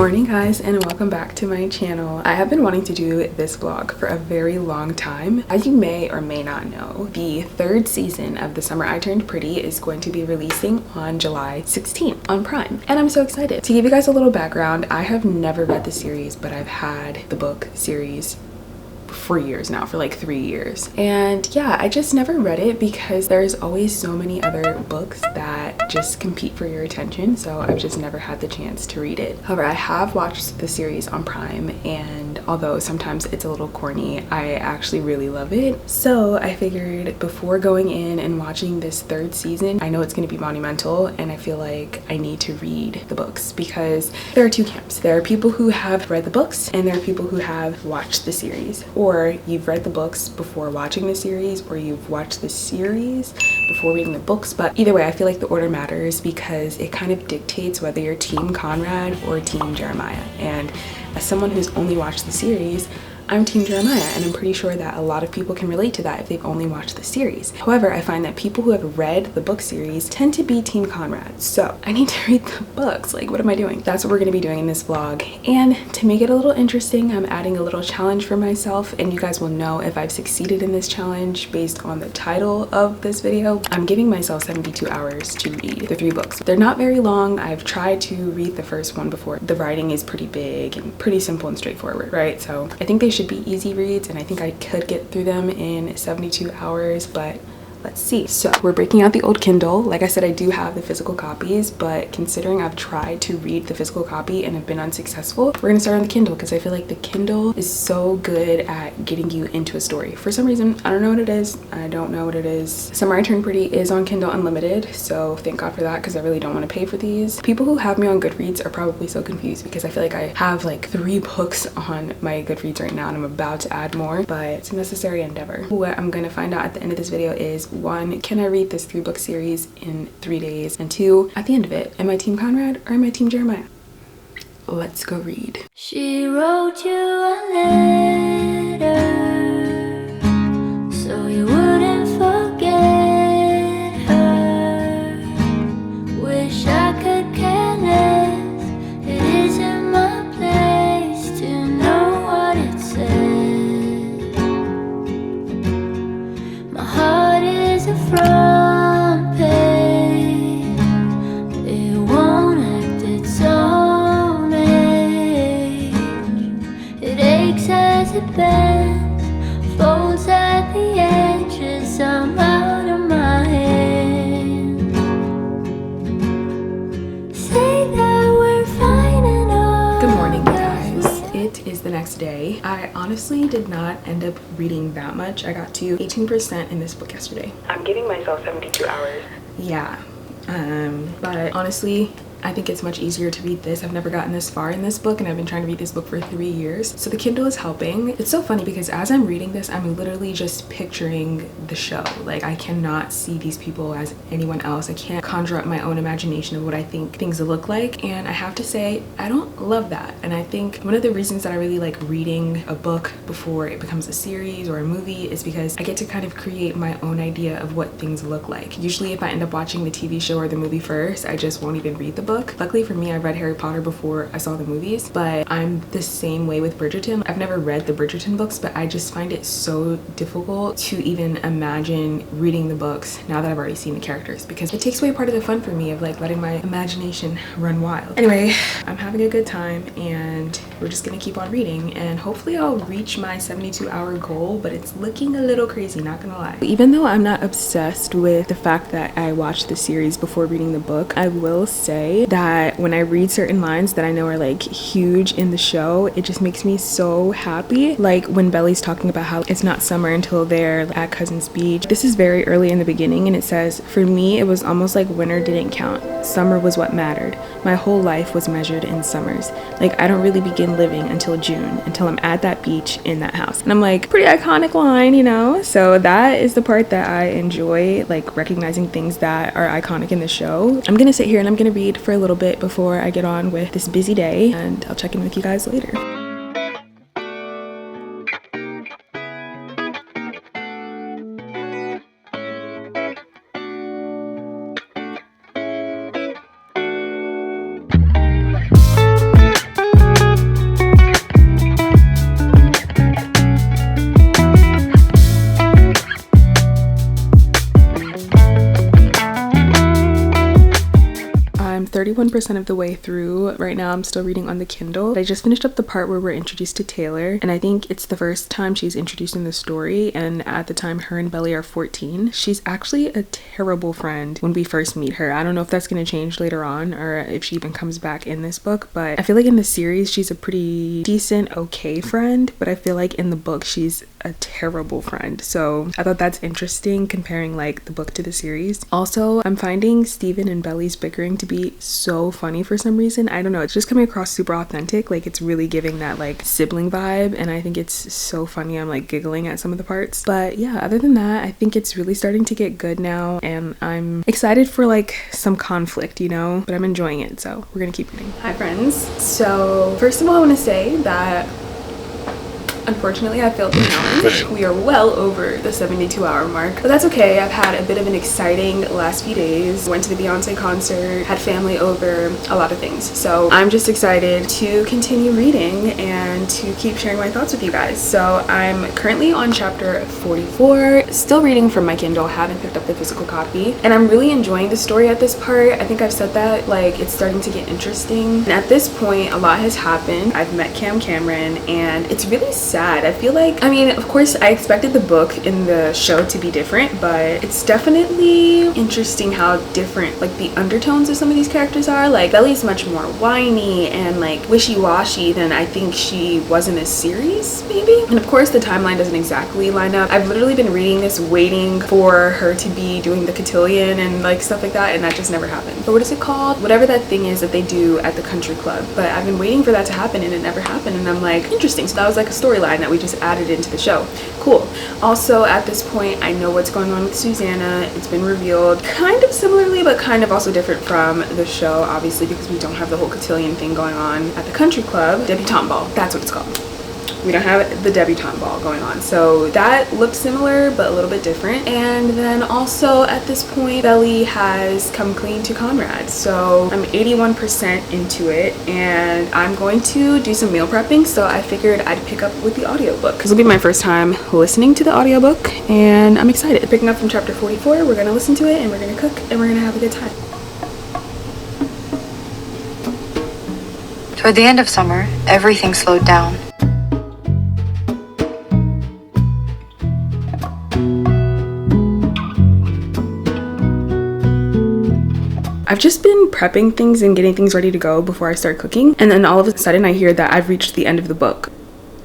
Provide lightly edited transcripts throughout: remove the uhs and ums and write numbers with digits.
morning guys, and welcome back to my channel. I have been wanting to do this vlog for a very long time. As you may or may not know, the third season of The Summer I Turned Pretty is going to be releasing on July 16th on Prime, and I'm so excited. To give you guys a little background, I have never read the series, but I've had the book series for years now, for like 3 years. And yeah, I just never read it because there's always so many other books that just compete for your attention, so I've just never had the chance to read it. However, I have watched the series on Prime, and although sometimes it's a little corny, I actually really love it. So I figured before going in and watching this third season, I know it's going to be monumental, and I feel like I need to read the books because there are two camps. There are people who have read the books, and there are people who have watched the series, or you've read the books before watching the series, or you've watched the series before reading the books. But either way, I feel like the order matters because it kind of dictates whether you're team Conrad or team Jeremiah. And as someone who's only watched the series, I'm team Jeremiah, and I'm pretty sure that a lot of people can relate to that if they've only watched the series. However, I find that people who have read the book series tend to be team Conrad. So I need to read the books. Like, what am I doing? That's what we're going to be doing in this vlog. And to make it a little interesting, I'm adding a little challenge for myself, and you guys will know if I've succeeded in this challenge based on the title of this video. I'm giving myself 72 hours to read the 3 books. They're not very long. I've tried to read the first one before. The writing is pretty big and pretty simple and straightforward, right? So I think they should be easy reads, and I think I could get through them in 72 hours, but let's see. So we're breaking out the old Kindle. Like I said, I do have the physical copies, but considering I've tried to read the physical copy and have been unsuccessful, we're gonna start on the Kindle because I feel like the Kindle is so good at getting you into a story. For some reason, I don't know what it is. I don't know what it is. Summer I Turned Pretty is on Kindle Unlimited, so thank God for that because I really don't want to pay for these. People who have me on Goodreads are probably so confused because I feel like I have like 3 books on my Goodreads right now, and I'm about to add more, but it's a necessary endeavor. What I'm gonna find out at the end of this video is 1, can I read this 3-book series in 3 days? And 2, at the end of it, am I team Conrad or am I team Jeremiah? Let's go read. She wrote you a letter so you wouldn't forget her. Wish I could care less. It isn't my place to know what it says. My heart is a front page. It won't act its own age. It aches as it bends, folds at the edges. I'm out of my head. Say that we're fine and all. Good morning, guys. It is the next day. I honestly did not end up reading that much. I got to 18% in this book yesterday. I'm giving myself 72 hours. Yeah, but honestly, I think it's much easier to read this. I've never gotten this far in this book, and I've been trying to read this book for 3 years. So the Kindle is helping. It's so funny because as I'm reading this, I'm literally just picturing the show. Like, I cannot see these people as anyone else. I can't conjure up my own imagination of what I think things will look like. And I have to say, I don't love that. And I think one of the reasons that I really like reading a book before it becomes a series or a movie is because I get to kind of create my own idea of what things look like. Usually if I end up watching the TV show or the movie first, I just won't even read the book. Luckily for me, I read Harry Potter before I saw the movies, but I'm the same way with Bridgerton. I've never read the Bridgerton books, but I just find it so difficult to even imagine reading the books now that I've already seen the characters, because it takes away part of the fun for me of like letting my imagination run wild. Anyway, I'm having a good time, and we're just gonna keep on reading, and hopefully I'll reach my 72-hour goal, but it's looking a little crazy, not gonna lie. Even though I'm not obsessed with the fact that I watched the series before reading the book, I will say that when I read certain lines that I know are like huge in the show, it just makes me so happy. Like when Belly's talking about how it's not summer until they're at Cousin's Beach. This is very early in the beginning, and it says, "For me, it was almost like winter didn't count. Summer was what mattered. My whole life was measured in summers. Like I don't really begin living until June, until I'm at that beach in that house." And I'm like, pretty iconic line, you know? So that is the part that I enjoy, like recognizing things that are iconic in the show. I'm gonna sit here and I'm gonna read for a little bit before I get on with this busy day, and I'll check in with you guys later. 41% of the way through. Right now I'm still reading on the Kindle. I just finished up the part where we're introduced to Taylor, and I think it's the first time she's introduced in the story, and at the time her and Belly are 14. She's actually a terrible friend when we first meet her. I don't know if that's going to change later on or if she even comes back in this book, but I feel like in the series she's a pretty decent, okay friend, but I feel like in the book she's a terrible friend. So I thought that's interesting comparing like the book to the series. Also, I'm finding Steven and Belly's bickering to be so funny for some reason. I don't know, it's just coming across super authentic. Like it's really giving that like sibling vibe, and I think it's so funny. I'm like giggling at some of the parts. But yeah, other than that, I think it's really starting to get good now, and I'm excited for like some conflict, you know, but I'm enjoying it, so we're gonna keep reading. Hi friends. So first of all, I want to say that unfortunately, I failed the challenge. We are well over the 72-hour mark, but that's okay. I've had a bit of an exciting last few days. Went to the Beyonce concert, had family over, a lot of things. So I'm just excited to continue reading and to keep sharing my thoughts with you guys. So I'm currently on chapter 44, still reading from my Kindle, haven't picked up the physical copy, and I'm really enjoying the story at this part. I think I've said that, like, it's starting to get interesting. And at this point, a lot has happened. I've met Cameron, and it's really sad. I feel like, I mean, of course I expected the book in the show to be different, but it's definitely interesting how different like the undertones of some of these characters are. Like Belly's much more whiny and like wishy-washy than I think she was in this series, maybe. And of course the timeline doesn't exactly line up. I've literally been reading this waiting for her to be doing the cotillion and like stuff like that, and that just never happened. But what is it called? Whatever that thing is that they do at the country club. But I've been waiting for that to happen and it never happened, and I'm like, interesting. So that was like a storyline that we just added into the show. Cool. Also, at this point, I know what's going on with Susanna. It's been revealed kind of similarly, but kind of also different from the show, obviously, because we don't have the whole cotillion thing going on at the country club. Debutante ball. That's what it's called. We don't have the debutante ball going on. So that looked similar, but a little bit different. And then also at this point, Belly has come clean to Conrad. So I'm 81% into it, and I'm going to do some meal prepping. So I figured I'd pick up with the audiobook. This will be my first time listening to the audiobook, and I'm excited. Picking up from chapter 44, we're gonna listen to it, and we're gonna cook, and we're gonna have a good time. Toward the end of summer, everything slowed down. I've just been prepping things and getting things ready to go before I start cooking, and then all of a sudden I hear that I've reached the end of the book.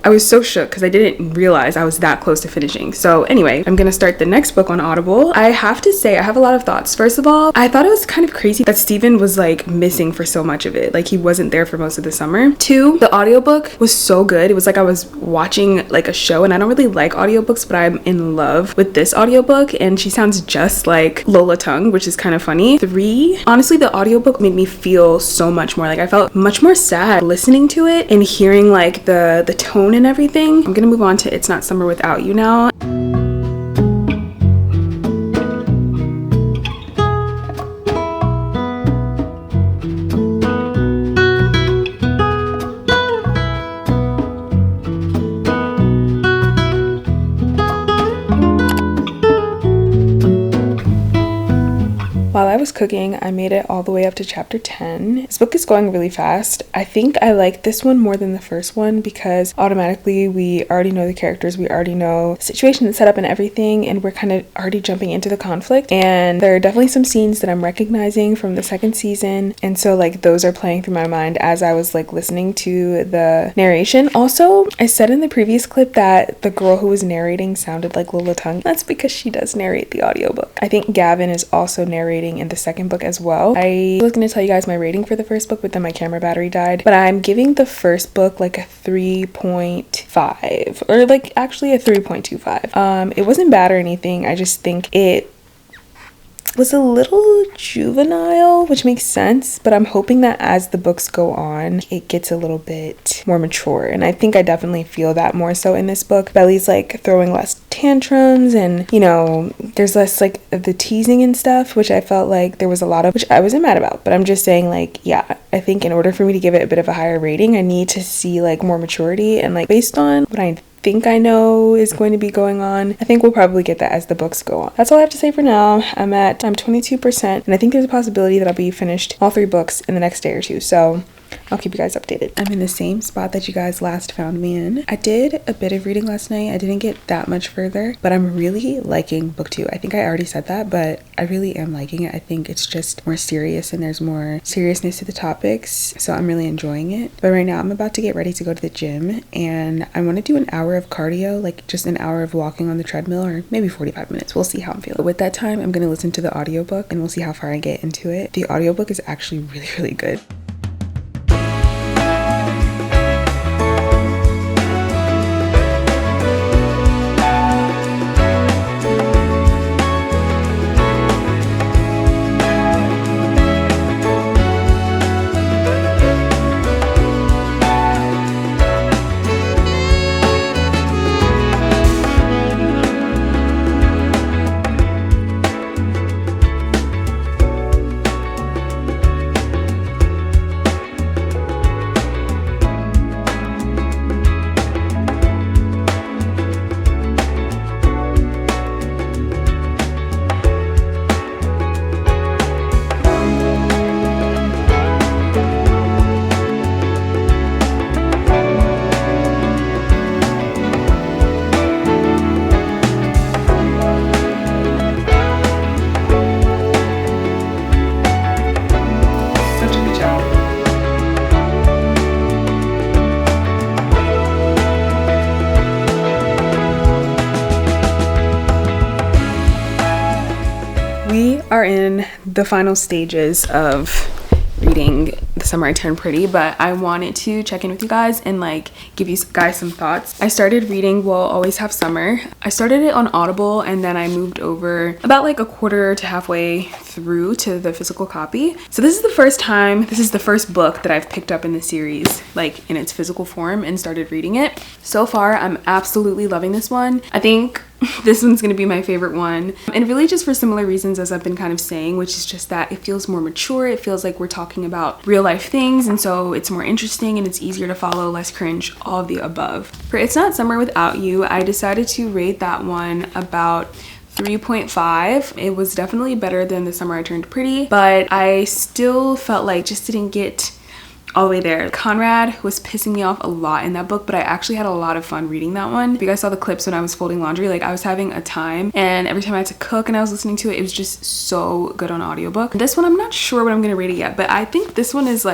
I was so shook because I didn't realize I was that close to finishing. So anyway, I'm gonna start the next book on Audible. I have to say, I have a lot of thoughts. First of all, I thought it was kind of crazy that Steven was like missing for so much of it. Like he wasn't there for most of the summer. Two, the audiobook was so good. It was like I was watching like a show, and I don't really like audiobooks, but I'm in love with this audiobook, and she sounds just like Lola Tongue, which is kind of funny. Three, honestly, the audiobook made me feel so much more. Like I felt much more sad listening to it and hearing like the tone and everything. I'm gonna move on to It's Not Summer Without You now. While I was cooking, I made it all the way up to chapter 10. This book is going really fast. I think I like this one more than the first one because automatically we already know the characters, we already know the situation that's set up and everything, and we're kind of already jumping into the conflict. And there are definitely some scenes that I'm recognizing from the second season, and so like those are playing through my mind as I was like listening to the narration. Also, I said in the previous clip that the girl who was narrating sounded like Lola Tongue. That's because she does narrate the audiobook. I think Gavin is also narrating in the second book as well. I was going to tell you guys my rating for the first book, but then my camera battery died. But I'm giving the first book like a 3.5, or like actually a 3.25. It wasn't bad or anything. I just think it was a little juvenile, which makes sense, but I'm hoping that as the books go on, it gets a little bit more mature, and I think I definitely feel that more so in this book. Belly's like throwing less tantrums, and you know, there's less like the teasing and stuff, which I felt like there was a lot of, which I wasn't mad about, but I'm just saying like, yeah, I think in order for me to give it a bit of a higher rating, I need to see like more maturity, and like based on what I think I know is going to be going on. I think we'll probably get that as the books go on. That's all I have to say for now. I'm 22%, and I think there's a possibility that I'll be finished all 3 books in the next day or 2. So I'll keep you guys updated. I'm in the same spot that you guys last found me in. I did a bit of reading last night. I didn't get that much further, but I'm really liking book 2. I think I already said that, but I really am liking it. I think it's just more serious and there's more seriousness to the topics, so I'm really enjoying it. But right now I'm about to get ready to go to the gym, and I want to do an hour of cardio, like just an hour of walking on the treadmill, or maybe 45 minutes. We'll see how I'm feeling. But with that time, I'm going to listen to the audiobook and we'll see how far I get into it. The audiobook is actually really, really good. We are in the final stages of reading The Summer I Turned Pretty, but I wanted to check in with you guys and like give you guys some thoughts. I started reading We'll Always Have Summer. I started it on Audible, and then I moved over about like a quarter to halfway through to the physical copy. So this is the first book that I've picked up in the series, like in its physical form, and started reading it. So far, I'm absolutely loving this one. I think this one's gonna be my favorite one, and really just for similar reasons as I've been kind of saying, which is just that it feels more mature. It feels like we're talking about real life things, and so it's more interesting and it's easier to follow, less cringe, all of the above. For It's Not Summer Without You, I decided to rate that one about 3.5. It was definitely better than The Summer I Turned Pretty, but I still felt like just didn't get all the way there. Conrad was pissing me off a lot in that book, but I actually had a lot of fun reading that one. If you guys saw the clips when I was folding laundry, like I was having a time, and every time I had to cook and I was listening to it, it was just so good on audiobook. This one, I'm not sure what I'm gonna rate it yet, but I think this one's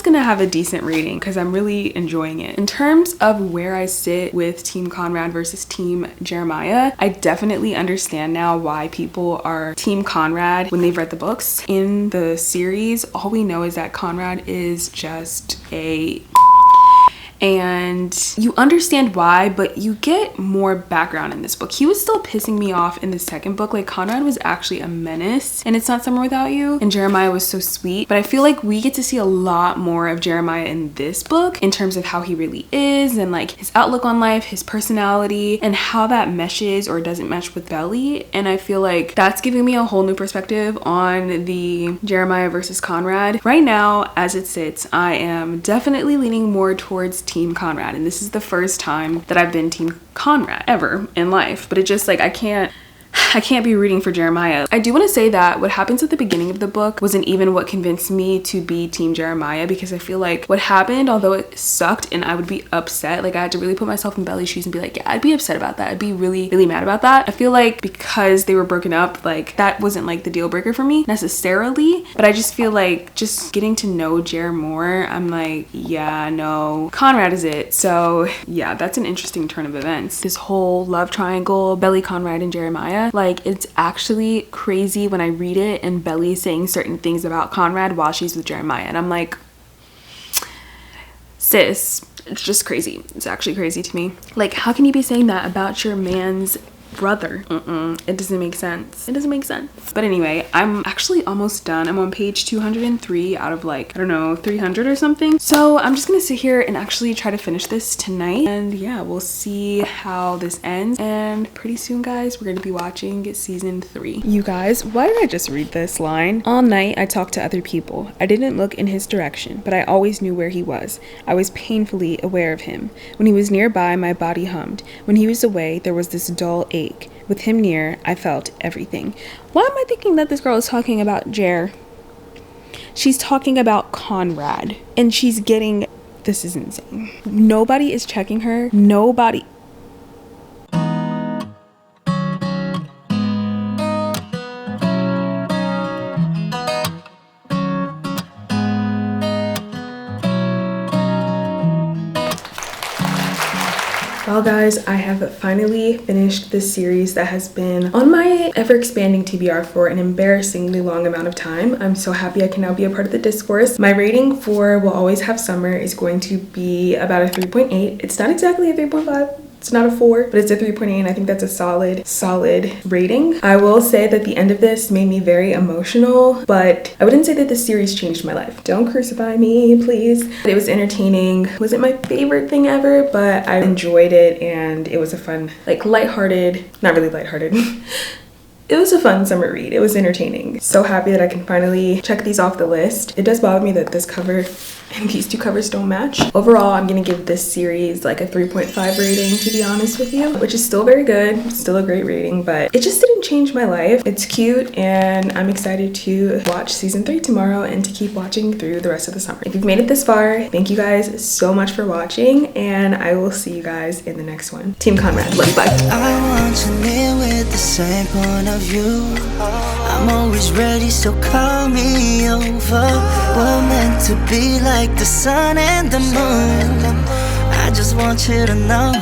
gonna have a decent rating because I'm really enjoying it. In terms of where I sit with Team Conrad versus Team Jeremiah, I definitely understand now why people are Team Conrad when they've read the books. In the series, all we know is that Conrad is just and you understand why, but you get more background in this book. He was still pissing me off in the second book. Like, Conrad was actually a menace and It's Not Summer Without You, and Jeremiah was so sweet, but I feel like we get to see a lot more of Jeremiah in this book in terms of how he really is and like his outlook on life, his personality, and how that meshes or doesn't mesh with Belly. And I feel like that's giving me a whole new perspective on the Jeremiah versus Conrad. Right now, as it sits, I am definitely leaning more towards Team Conrad, and this is the first time that I've been Team Conrad ever in life, but it just like I can't be rooting for Jeremiah. I do want to say that what happens at the beginning of the book wasn't even what convinced me to be Team Jeremiah, because I feel like what happened, although it sucked and I would be upset, like I had to really put myself in Belly's shoes and be like, yeah, I'd be upset about that. I'd be really, really mad about that. I feel like because they were broken up, like that wasn't like the deal breaker for me necessarily, but I just feel like just getting to know Jer more, I'm like, yeah, no, Conrad is it. So yeah, that's an interesting turn of events. This whole love triangle, Belly, Conrad, and Jeremiah, like it's actually crazy when I read it and Belly saying certain things about Conrad while she's with Jeremiah, and I'm like, sis, it's just crazy. It's actually crazy to me. Like, how can you be saying that about your man's Brother. It doesn't make sense. It doesn't make sense. But anyway, I'm actually almost done. I'm on page 203 out of like, I don't know, 300 or something. So I'm just gonna sit here and actually try to finish this tonight. And yeah, we'll see how this ends. And pretty soon, guys, we're gonna be watching season 3. You guys, why did I just read this line? All night, I talked to other people. I didn't look in his direction, but I always knew where he was. I was painfully aware of him. When he was nearby, my body hummed. When he was away, there was this dull ache. With him near, I felt everything. Why am I thinking that this girl is talking about Jer? She's talking about Conrad. And she's getting... This is insane. Nobody is checking her. Nobody... Well guys, I have finally finished this series that has been on my ever-expanding TBR for an embarrassingly long amount of time. I'm so happy I can now be a part of the discourse. My rating for We'll Always Have Summer is going to be about a 3.8. It's not exactly a 3.5. It's not a 4, but it's a 3.8, and I think that's a solid rating. I will say that the end of this made me very emotional, but I wouldn't say that this series changed my life. Don't crucify me, please. It was entertaining. Wasn't my favorite thing ever, but I enjoyed it, and it was a fun, like lighthearted, not really lighthearted. It was a fun summer read. It was entertaining. So happy that I can finally check these off the list. It does bother me that this cover and these two covers don't match. Overall, I'm gonna give this series like a 3.5 rating, to be honest with you, which is still very good, still a great rating, but it just didn't change my life. It's cute, and I'm excited to watch season 3 tomorrow and to keep watching through the rest of the summer. If you've made it this far, thank you guys so much for watching, and I will see you guys in the next one. Team Conrad, love, bye. I want you near with the same point of view. I'm always ready, so call me over. We're meant to be like the sun and the moon. I just want you to know